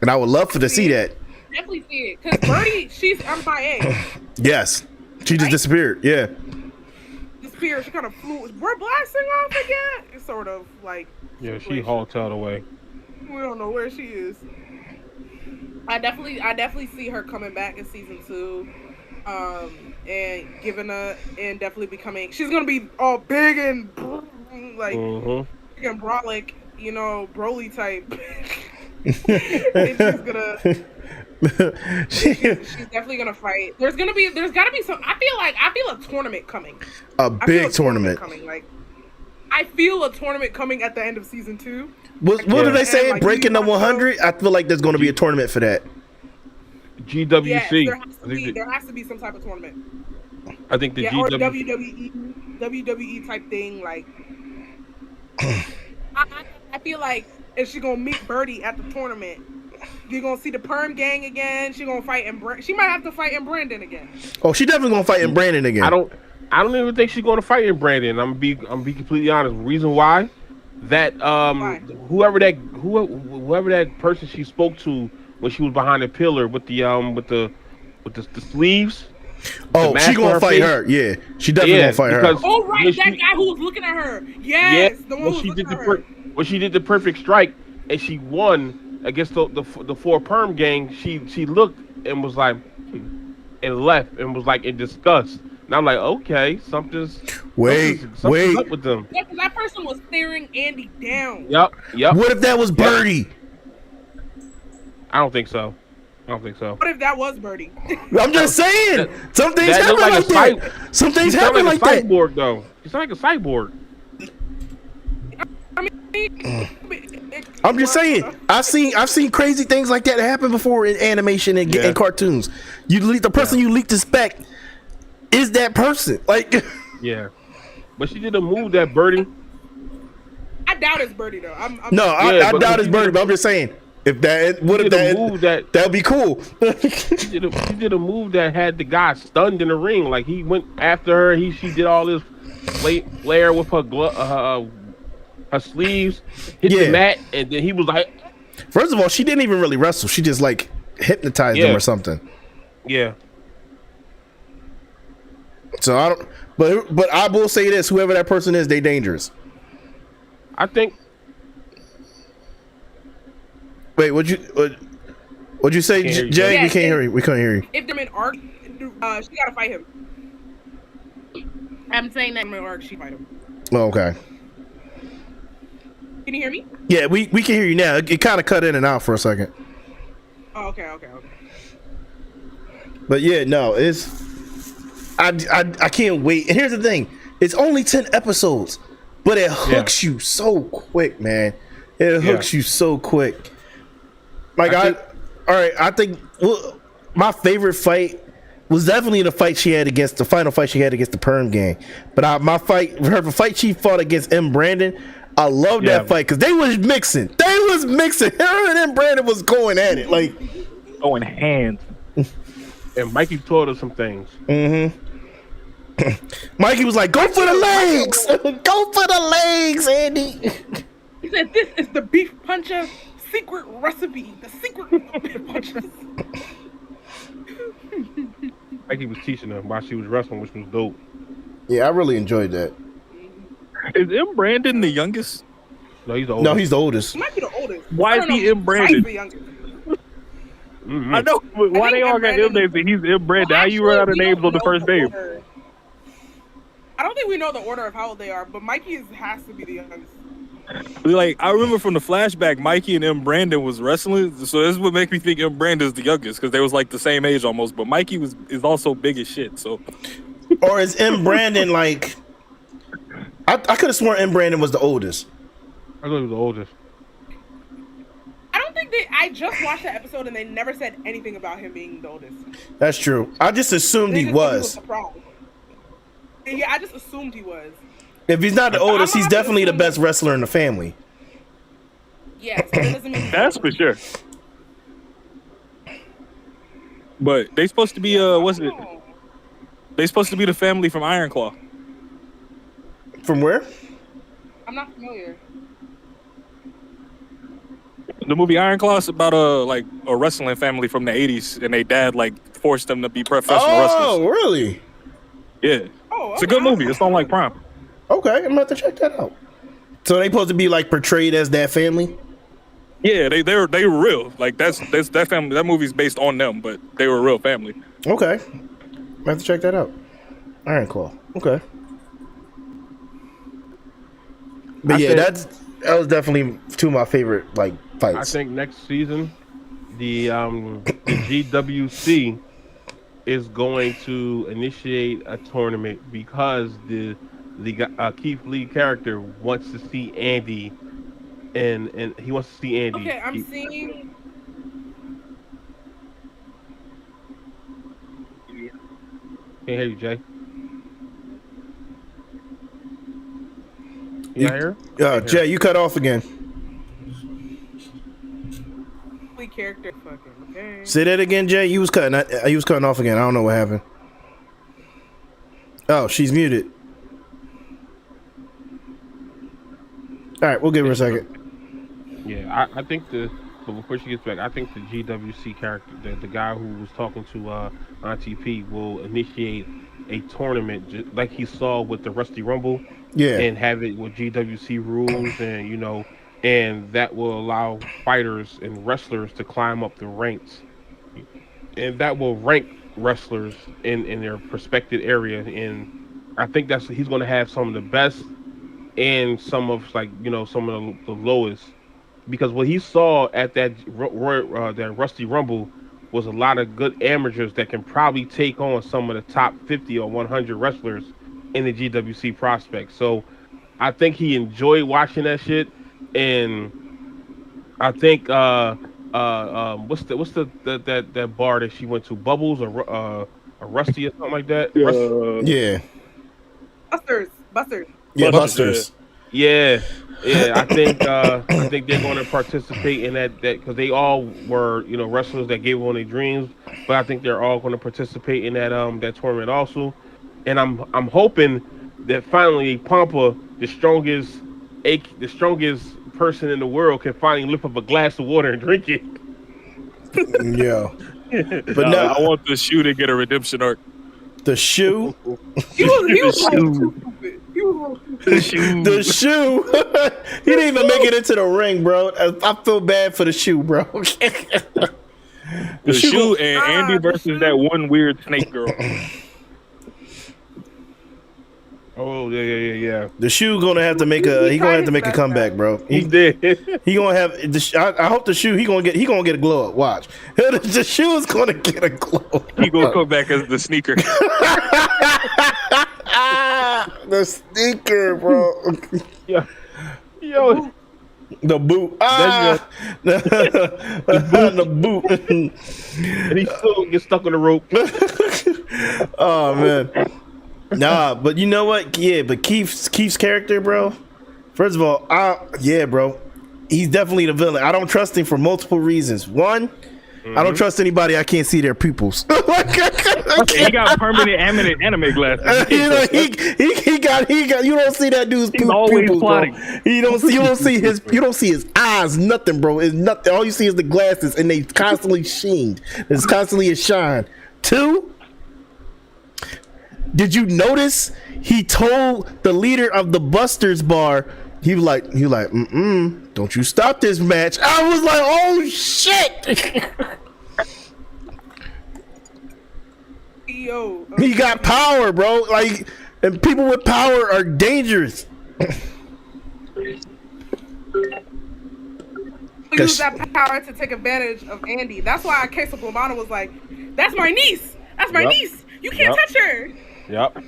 I would love to see that. Definitely see it, because Birdie, she's MIA. Yes, she just disappeared. Yeah, disappeared. She kind of flew. We're blasting off again. It's sort of like. Yeah, she haultailed away. We don't know where she is. I definitely see her coming back in season 2, and definitely becoming. She's gonna be all big and like big and brolic, you know, Broly type. And she's definitely gonna fight. There's gotta be some. I feel a tournament coming. A big tournament coming. Like I feel a tournament coming at the end of season 2. What do they say? Like, breaking the 100? I feel like there's going to be a tournament for that. GWC. Yes, there has to be some type of tournament. I think the or WWE type thing. Like, I feel like if she's gonna meet Birdie at the tournament, you're gonna see the Perm Gang again. She's gonna fight she might have to fight in Brandon again. Oh, she definitely gonna fight in Brandon again. I don't even think she's going to fight in Brandon. I'm be completely honest. Reason why? That whoever that person she spoke to when she was behind the pillar with the sleeves. Oh, she gonna fight her. Yeah, she definitely gonna fight her. Oh right, that guy who was looking at her. Yes, the one who was looking at her. When she did the perfect strike and she won against the 4 Perm Gang, she looked and was like, and left and was like in disgust. And I'm like, okay, something's up with them. Yeah, because that person was staring Andy down. Yep. What if that was Birdie? I don't think so. What if that was Birdie? I'm just saying. Some things happen like that. Some things happen like that. Cyborg, though. She's like a cyborg. I'm just saying. I've seen crazy things like that happen before in animation and cartoons. The person you least suspect is that person. Like, yeah, but she did a move that Birdie. I doubt it's Birdie though. I doubt it's Birdie. But I'm just saying, that'd be cool. She did a move that had the guy stunned in the ring. Like he went after her. She did all this flare with her her sleeves, hit the mat, and then he was like. First of all, she didn't even really wrestle. She just like hypnotized him or something. Yeah. So I don't, but I will say this: whoever that person is, they dangerous. I think. Wait, what'd you say, Jay? Yeah, we can't hear you. We couldn't hear you. If they're in arc, she gotta fight him. I'm saying that in arc, she fight him. Oh, okay. Can you hear me? Yeah, we can hear you now. It kind of cut in and out for a second. Oh, okay. But yeah, no, it's I can't wait. And here's the thing: it's only 10 episodes, but it hooks you so quick, man. It hooks you so quick. Like I think my favorite fight was definitely the final fight she had against the Perm Gang. But her fight she fought against M. Brandon, I love that fight because they was mixing. Her and M. Brandon was going at it, like going hands. And Mikey taught us some things. Mikey was like, "Go for the legs, go for the legs, Andy." He said, "This is the beef puncher secret recipe. The secret beef punches." Mikey was teaching her while she was wrestling, which was dope. Yeah, I really enjoyed that. Is M. Brandon the youngest? No, he's the oldest. No, he's the oldest. He might be the oldest. Why is he M. Brandon? He's the youngest. Mm-hmm. I know, but why they all got M names and he's M. Brandon? Well, How you run out of we names don't on the know first name? order. I don't think we know the order of how old they are, but Mikey has to be the youngest. Like, I remember from the flashback, Mikey and M. Brandon was wrestling, so this is what makes me think M. Brandon is the youngest, because they was like the same age almost, but Mikey is also big as shit, so. Or is M. Brandon like... I could have sworn M. Brandon was the oldest. I thought he was the oldest. I don't think I just watched that episode and they never said anything about him being the oldest. That's true. I just assumed he was. Yeah, I just assumed he was. If he's not the oldest, he's definitely the best wrestler in the family. Yes, but it doesn't mean That's for sure. But they supposed to be they supposed to be the family from Iron Claw. From where? I'm not familiar. The movie Iron Claw is about a wrestling family from the 80s, and they dad forced them to be professional wrestlers. Oh, really? Yeah. Oh, It's a good movie. It's on Prime. Okay, I'm gonna have to check that out. So they supposed to be portrayed as that family? Yeah, they were real. That family. That movie's based on them, but they were a real family. Okay, I have to check that out. Iron Claw. Okay. But that was definitely two of my favorite fights. I think next season, the GWC is going to initiate a tournament because the Keith Lee character wants to see Andy, and he wants to see Andy. Okay, I'm seeing. Can't hear you, Jay. You not here? Jay, you cut off again. Character fucking okay. Say that again, Jay. You was cutting off again. I don't know what happened. Oh, she's muted. All right, we'll give her a second. Yeah, I think but before she gets back, I think the GWC character, the guy who was talking to Auntie P, will initiate a tournament like he saw with the Rusty Rumble. Yeah, and have it with GWC rules, and and that will allow fighters and wrestlers to climb up the ranks, and that will rank wrestlers in their respected area. And I think he's going to have some of the best and some of some of the lowest, because what he saw at that Rusty Rumble was a lot of good amateurs that can probably take on some of the top 50 or 100 wrestlers in the GWC prospects. So I think he enjoyed watching that shit, and I think what's that bar that she went to, Bubbles or Rusty or something like that? Yeah. Busters. Yeah, Busters. Yeah. I think they're going to participate in that because they all were wrestlers that gave on their dreams, but I think they're all going to participate in that that tournament also. And I'm hoping that finally Pampa, the strongest person in the world, can finally lift up a glass of water and drink it. Yeah. But no, I want the shoe to get a redemption arc. The shoe? He was The shoe. He didn't even make it into the ring, bro. I feel bad for the shoe, bro. The shoe and Andy versus that one weird snake girl. Oh yeah. The shoe gonna have to make a comeback, bro. He did. He gonna have I hope the shoe he gonna get a glow up. Watch, the shoe is gonna get a glow up. He gonna come back as the sneaker. The sneaker, bro. Yeah. Yo. The boot. The boot. And he still gets stuck on the rope. Oh man. Nah, but you know what? Yeah, but Keith's character, bro. First of all, bro. He's definitely the villain. I don't trust him for multiple reasons. One, I don't trust anybody I can't see their pupils. He got permanent anime glasses. You know, he got. You don't see that dude's always pupils, plotting. bro. You don't see his eyes, nothing, bro. It's nothing. All you see is the glasses, and they constantly sheened. There's constantly a shine. Two. Did you notice he told the leader of the Busters bar? He was like, don't you stop this match. I was like, oh shit. Yo, He got power, bro. Like, and people with power are dangerous. use that power to take advantage of Andy. That's why Queso Plumano was like, that's my niece. That's my niece. You can't touch her. Yep.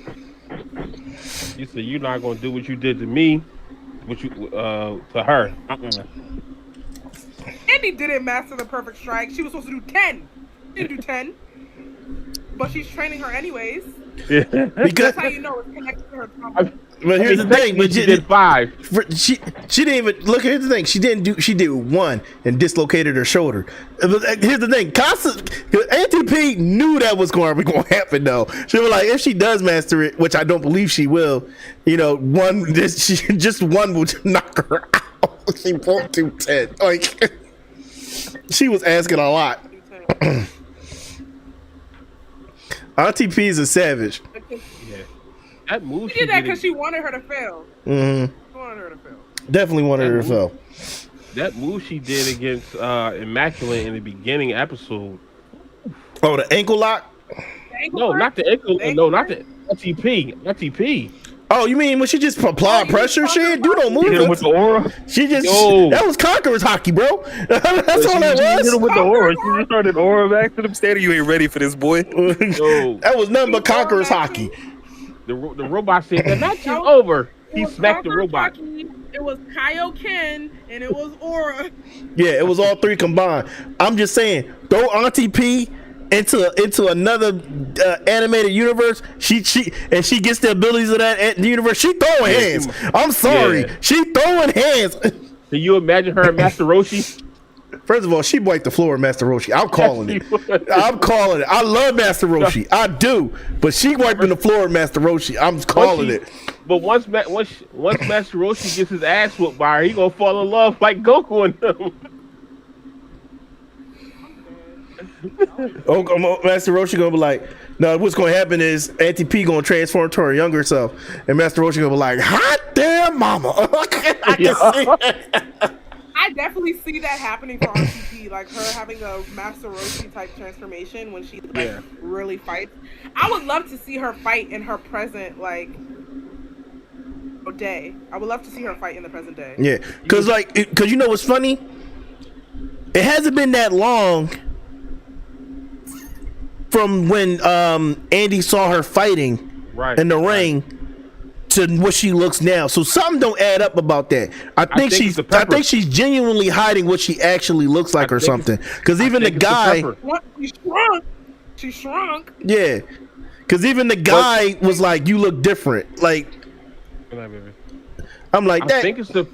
You said you're not gonna do what you did to me, to her. Andy didn't master the perfect strike. She was supposed to do 10. She didn't do 10. But she's training her anyways. Yeah. Because That's how you know it's connected to her trauma. but here's the thing, but she did 5. She didn't even look. Here's the thing, she did 1 and dislocated her shoulder. Here's the thing, Auntie P knew that was going to happen though. She was like, if she does master it, which I don't believe she will, you know, one will knock her out. She won't do 10. Like, she was asking a lot. Auntie P is a savage. Yeah. That move She did that because she wanted her to fail. Mm-hmm. She wanted her to fail. Definitely wanted her to fail. That move she did against Immaculate in the beginning episode. Oh, the ankle lock? No, not the ankle. No, not the TP. Oh, you mean when she just applied pressure? She didn't do no Hit him with movements. the aura. She just Yo. that was Conqueror's hockey, bro. That's all that Hit him was. with the aura. She just started aura back to them. Standing, you ain't ready for this, boy. Yo. That was nothing but Conqueror's hockey. The robot said the match is over. He smacked the robot. It was Kaioken and it was Aura. Yeah, it was all three combined. I'm just saying, throw Auntie P into another animated universe. She gets the abilities of that universe. She throwing hands. I'm sorry, she throwing hands. Can you imagine her and Master Roshi? First of all, she wiped the floor with Master Roshi. I'm calling it. I'm calling it. I love Master Roshi. I do. But she wiping the floor with Master Roshi. I'm calling it. But once Master Roshi gets his ass whooped by her, he gonna fall in love like Goku and them. Master Roshi gonna be like, no, what's gonna happen is Auntie P gonna transform to her younger self, and Master Roshi gonna be like, hot damn mama. I can see that. I definitely see that happening for RCP, like her having a Master Roshi type transformation when she really fights. I would love to see her fight in her present day. I would love to see her fight in the present day. Yeah, because you know what's funny? It hasn't been that long from when Andy saw her fighting in the ring to what she looks now. So something don't add up about that. I think she's genuinely hiding what she actually looks like or something. Because even the guy, she shrunk. Yeah, because even the guy was like, "You look different." Like, I'm like, that. I think it's the.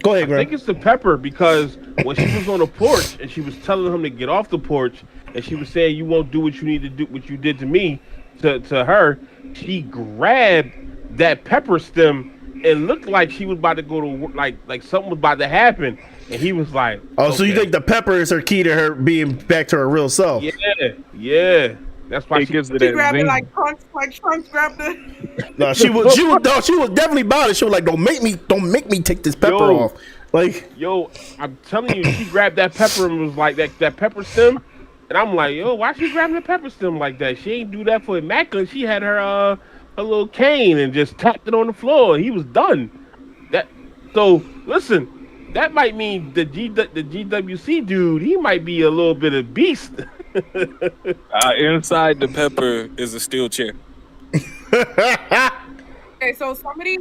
Go ahead, Graham. I think it's the pepper because when she was on the porch and she was telling him to get off the porch and she was saying you won't do what you need to do, what you did to me, to her, she grabbed that pepper stem and looked like she was about to go to like something was about to happen, and he was like, "Oh, okay. So you think the pepper is her key to her being back to her real self?" Yeah. That's why she gives it She grabbed it like Trunks grabbed it. No, she was definitely about it. She was like, "Don't make me take this pepper off." Like, I'm telling you, she grabbed that pepper and was like that pepper stem, and I'm like, why she grabbing the pepper stem like that? She ain't do that for Immaculate. She had her a little cane and just tapped it on the floor. He was done. That so listen, that might mean the GWC dude. He might be a little bit of beast. Inside the pepper is a steel chair. Okay, so somebody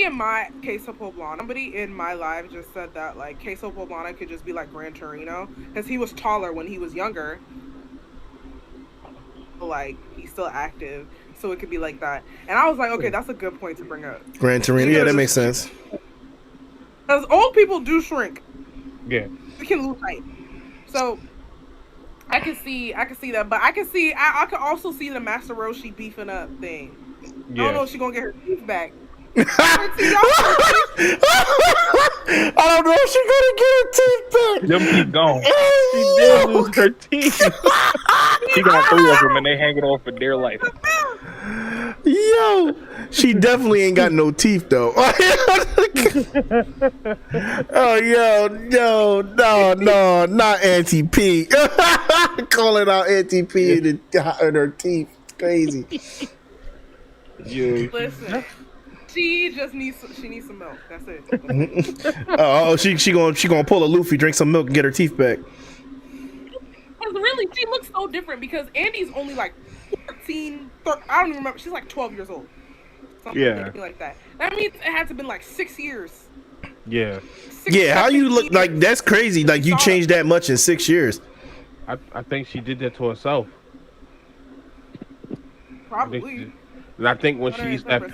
in my Queso Poblano, somebody in my live just said that like Queso Poblano could just be like Gran Torino because he was taller when he was younger. Like he's still active, so it could be like that. And I was like, okay, that's a good point to bring up. Gran Torino, yeah, that makes sense. Because old people do shrink. Yeah, We can lose height. So I can see that, but I can also see the Master Roshi beefing up thing. I don't know if she's gonna get her teeth back. I don't know if she's gonna get her teeth back. Them keep going. she did lose her teeth. She got 3 of them, and they hanging on for dear life. Yo, she definitely ain't got no teeth though. Oh, yo, no, not Auntie P. Calling out Auntie P and her teeth. Crazy. You. Listen, she needs some milk. That's it. She gonna pull a Luffy, drink some milk, and get her teeth back. Because really, she looks so different because Andy's only like 14, I don't even remember. She's like 12 years old. Something like that. That means it had to have been like 6 years. Yeah. How you look like that's crazy. Like you changed that much in 6 years. I think she did that to herself. Probably. And I think when she eats that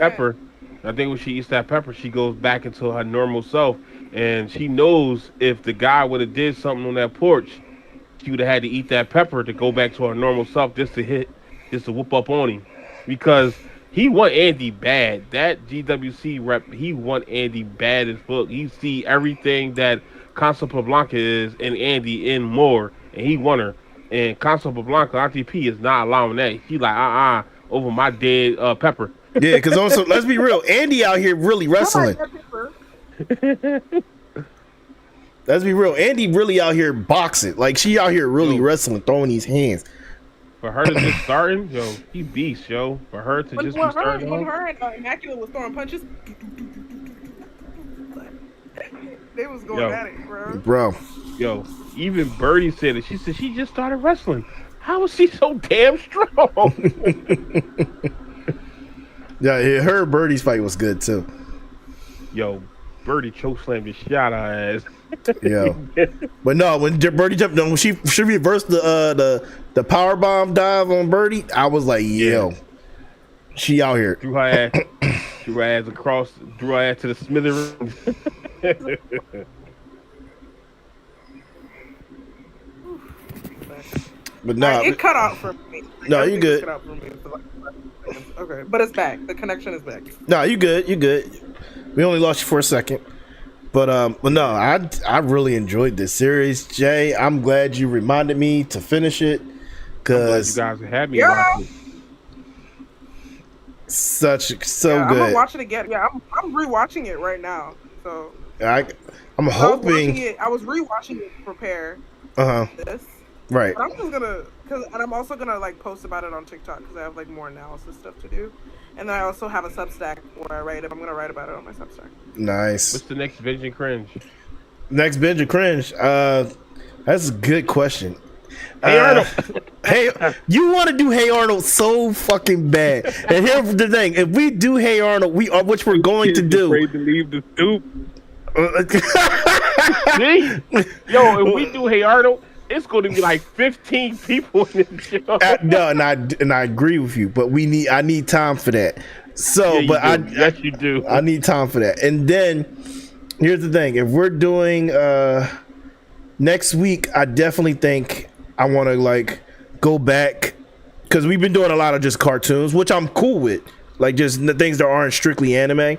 pepper, she goes back into her normal self. And she knows if the guy would have did something on that porch, she would have had to eat that pepper to go back to her normal self just to whoop up on him. Because he want Andy bad. That GWC rep, he want Andy bad as fuck. He see everything that Casablanca is in Andy in more. And he want her. And Casablanca, RTP, is not allowing that. He like, over my dead pepper. Yeah, because also, let's be real. Andy out here really wrestling. Let's be real. Andy really out here boxing. Like, she out here really wrestling, throwing these hands. For her to just starting, yo, he beast, yo. For her to just be starting. When her and Immaculate was throwing punches, they was going at it, bro. Yo, even Birdie said it. She said she just started wrestling. How is she so damn strong? Yeah, her Birdie's fight was good too. Yo, Birdie chokeslammed the shit out of her ass. Yeah, but no, when Birdie jumped, when she reversed the power bomb dive on Birdie, I was like, yo, she out here. Drew her ass across, drew her ass to the smithereens. But no, it cut out for me. No, you good. Okay, but it's back. The connection is back. No, you good. You good. We only lost you for a second, but no, I really enjoyed this series, Jay. I'm glad you reminded me to finish it because you guys had me watch it. So good. I'm gonna watch it again. Yeah, I'm rewatching it right now. So I'm hoping. I was rewatching it to prepare. This. Right. But I'm just gonna, and I'm also gonna like post about it on TikTok because I have like more analysis stuff to do, and then I also have a Substack where I write it. I'm gonna write about it on my Substack. Nice. What's the next Binge and Cringe? Next Binge and Cringe. That's a good question. Hey Arnold. Hey, you want to do Hey Arnold so fucking bad, and here's the thing: if we do Hey Arnold, which we're going to do. Afraid to leave the stoop. See? Yo, if we do Hey Arnold, it's going to be like 15 people in this show. No, and I agree with you, but I need time for that. So, yes, you do. I need time for that. And then here's the thing: if we're doing next week, I definitely think I want to like go back because we've been doing a lot of just cartoons, which I'm cool with, like just the things that aren't strictly anime.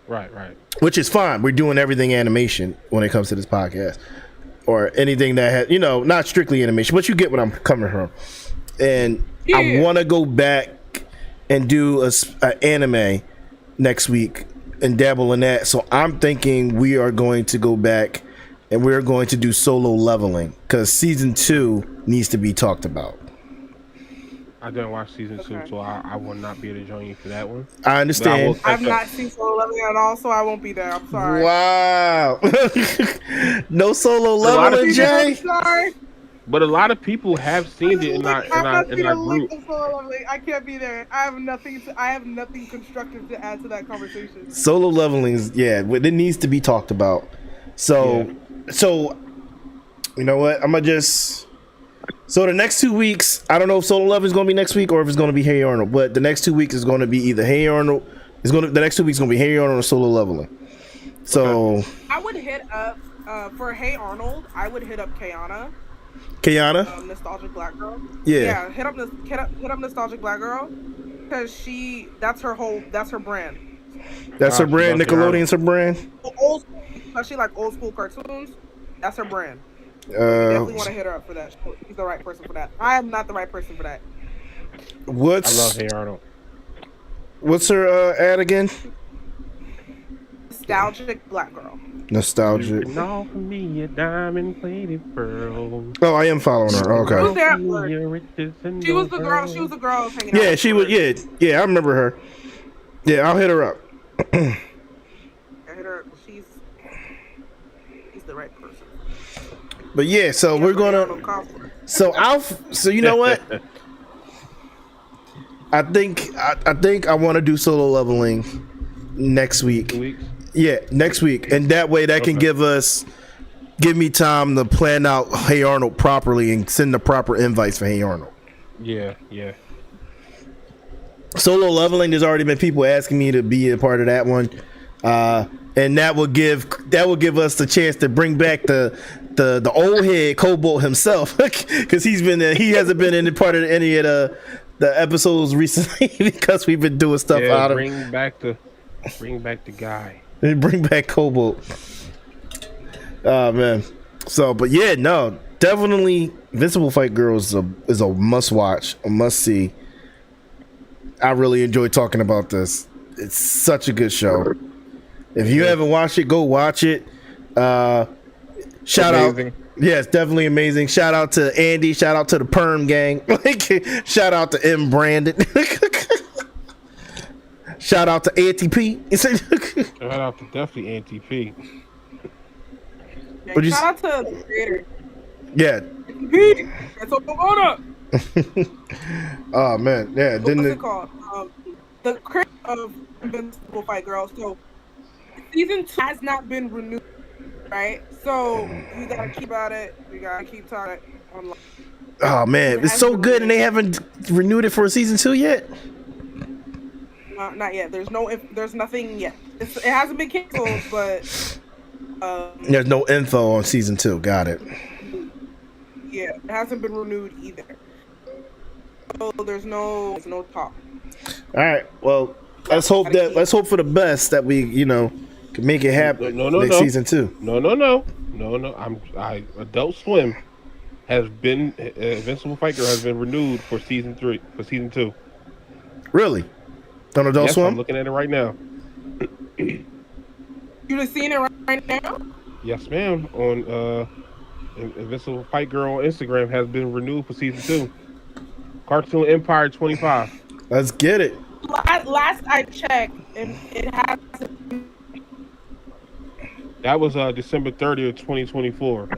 Right. Which is fine. We're doing everything animation when it comes to this podcast. Or anything that has, not strictly animation, but you get what I'm coming from. And I want to go back and do a anime next week and dabble in that. So I'm thinking we are going to go back and we're going to do Solo Leveling because season 2 needs to be talked about. I didn't watch season 2, Okay. so I will not be able to join you for that one. I But I will understand. catch I've up. not seen Solo Leveling at all, so I won't be there. I'm sorry. Wow. No solo A lot of leveling, people- I'm Jay. sorry. But a lot of people have seen it in our I've not seen a group. lick of Solo Leveling. I can't be there. I have nothing constructive to add to that conversation. Solo levelings, yeah, it needs to be talked about. So, you know what? I'm gonna just. So the next 2 weeks, I don't know if Solo Leveling is gonna be next week or if it's gonna be Hey Arnold. But the next 2 weeks is gonna be either Hey Arnold. The next 2 weeks is gonna be Hey Arnold or Solo Leveling. So I would hit up for Hey Arnold. I would hit up Kayana, Kiana, Nostalgic Black Girl. yeah, Hit up Nostalgic Black Girl because that's her brand. that's her She brand. loves Hey Nickelodeon's her brand. Old school, especially like old school cartoons. That's her brand. Definitely want to hit her up for that. She's the right person for that. I am not the right person for that. I love Hey Arnold. What's her ad again? Nostalgic Black Girl. Nostalgic. You can offer me a diamond-plated pearl. Oh, I am following her. Who's Okay. there? Your riches and She was the no girl. pearl. She was the girl hanging out. Yeah, she was. Yeah, I remember her. Yeah, I'll hit her up. I hit her. She's the right person. But yeah, so we're gonna. So you know what? I think I want to do Solo Leveling next week. 2 weeks. Yeah, next week, and that way that can give me time to plan out Hey Arnold properly and send the proper invites for Hey Arnold. Yeah. Solo Leveling, there's already been people asking me to be a part of that one, and that will give us the chance to bring back the old head Cobalt himself, because he hasn't been in part of any of the episodes recently because we've been doing stuff out of bring back the guy. Bring back Cobalt. Oh man. So, but yeah, no, definitely Invincible Fight Girl is a must watch, a must see. I really enjoy talking about this. It's such a good show. If you haven't watched it, go watch it. Shout Amazing. out. Yeah, it's definitely amazing. Shout out to Andy. Shout out to the Perm Gang. Shout out to M. Brandon. Shout out to Auntie P. Shout out to definitely Auntie P. What'd you Shout out to the creator. Yeah. P. That's all up. Oh man, yeah. What's it called? The Cringe of Invincible Fight Girl. So season 2 has not been renewed, right? So we gotta keep at it. We gotta keep talking online. Oh man, it's so good, and they haven't renewed it for season 2 yet. Not yet. There's nothing yet. It hasn't been canceled, but There's no info on season 2. Got it. yeah, it hasn't been renewed either. So there's no talk. All right. Well, let's hope for the best that we can make it happen next season 2. No. Adult Swim has been Invincible Fight Girl has been renewed for season 2. Really? On Adult Yes, Swim? I'm looking at it right now. You just seen it right now? Yes, ma'am. On Invincible Fight Girl on Instagram has been renewed for season 2. Cartoon Empire 25. Let's get it. Last I checked, it has. That was December 30th, 2024.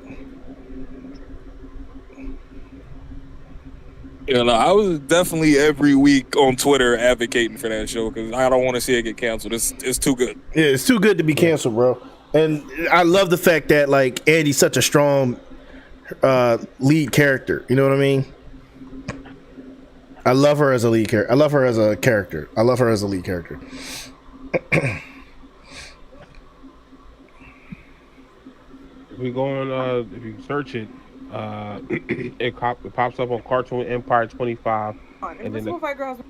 Yeah, no, I was definitely every week on Twitter advocating for that show because I don't want to see it get canceled. It's too good. Yeah, it's too good to be canceled, bro. And I love the fact that like Andy's such a strong lead character. You know what I mean? I love her as a lead character. I love her as a character. I love her as a lead character. If we go on, if you search it, it pops up on Cartoon Empire 25. And then Fight Girls.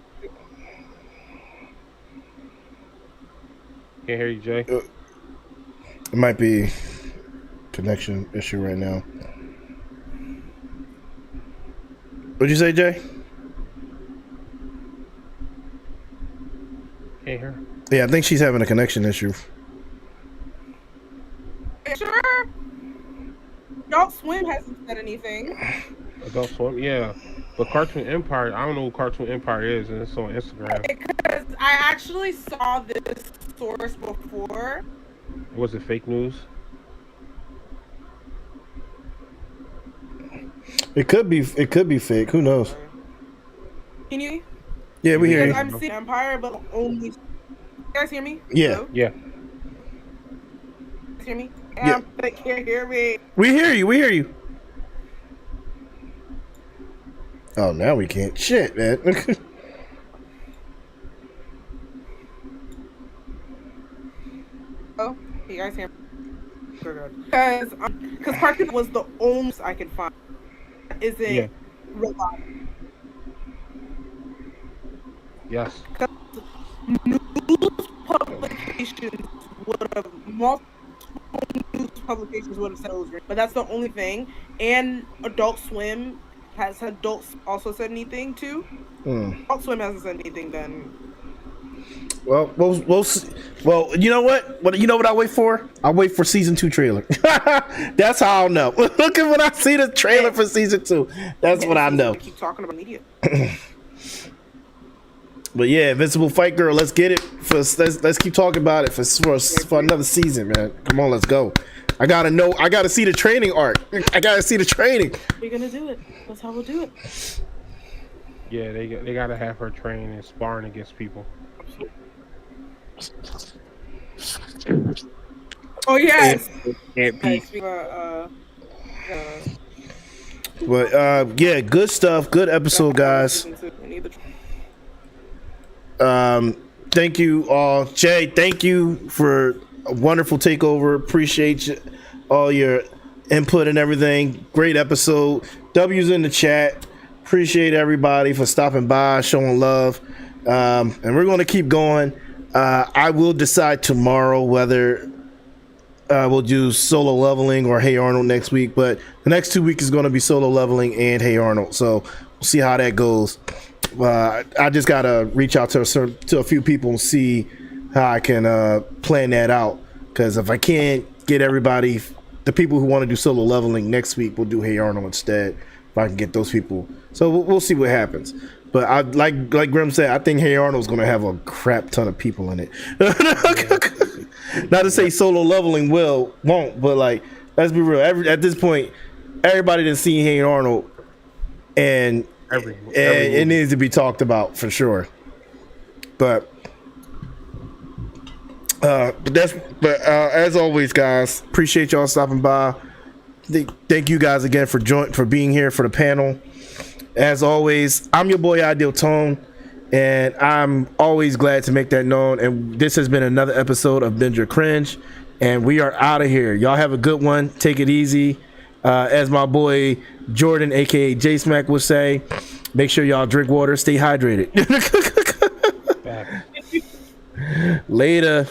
Can't hear you, Jay. It might be connection issue right now. What'd you say, Jay? Can't hear. Yeah, I think she's having a connection issue. Sure. Adult Swim hasn't said anything. Adult Swim, yeah. But Cartoon Empire, I don't know what Cartoon Empire is, and it's on Instagram. Because I actually saw this source before. Was it fake news? It could be fake. Who knows? Can you? Yeah, we hear Because you. I'm seeing Empire, but only. You guys hear me? Yeah. Hello? Yeah. You guys hear me? Yeah. They can't hear me. We hear you. Oh, now we can't. Shit, man. Oh, you guys hear me? Because Cartoon was the only I could find. Is it Yeah. reliable? Yes. News publications would have multiple news publications would have said it was real, but that's the only thing. And Adult Swim has adults also said anything too. Adult Swim hasn't said anything then. Well, we'll see. Well, you know what? You know what I wait for? I wait for season 2 trailer. That's how I'll know. Look at when I see the trailer for season 2. That's what I know. Keep talking about media. But yeah, Invincible Fight Girl. Let's get it. Let's keep talking about it for another season, man. Come on, let's go. I gotta know. I gotta see the training arc. I gotta see the training. We're gonna do it. That's how we'll do it. Yeah, they gotta have her train and sparring against people. Oh yes. Can't peek. But yeah, good stuff. Good episode, guys. Thank you all. Jay, thank you for a wonderful takeover. Appreciate all your input and everything. Great episode. W's in the chat. Appreciate everybody for stopping by, showing love. And we're going to keep going. I will decide tomorrow whether we'll do Solo Leveling or Hey Arnold next week, but the next 2 weeks is going to be Solo Leveling and Hey Arnold, so we'll see how that goes. I just gotta reach out to a few people and see how I can plan that out, because if I can't get everybody, the people who want to do Solo Leveling next week, we'll do Hey Arnold instead, if I can get those people. So we'll see what happens. But I like Grim said, I think Hey Arnold's gonna have a crap ton of people in it. Not to say Solo Leveling won't, but like, let's be real. At this point, everybody that's seen Hey Arnold, and it needs to be talked about for sure. But as always, guys, appreciate y'all stopping by. Thank you guys again for being here for the panel. As always, I'm your boy Ideal Tone, and I'm always glad to make that known. And this has been another episode of Binge or Cringe, and we are out of here. Y'all have a good one. Take it easy. As my boy Jordan, aka J Smack, would say, make sure y'all drink water, stay hydrated. Later.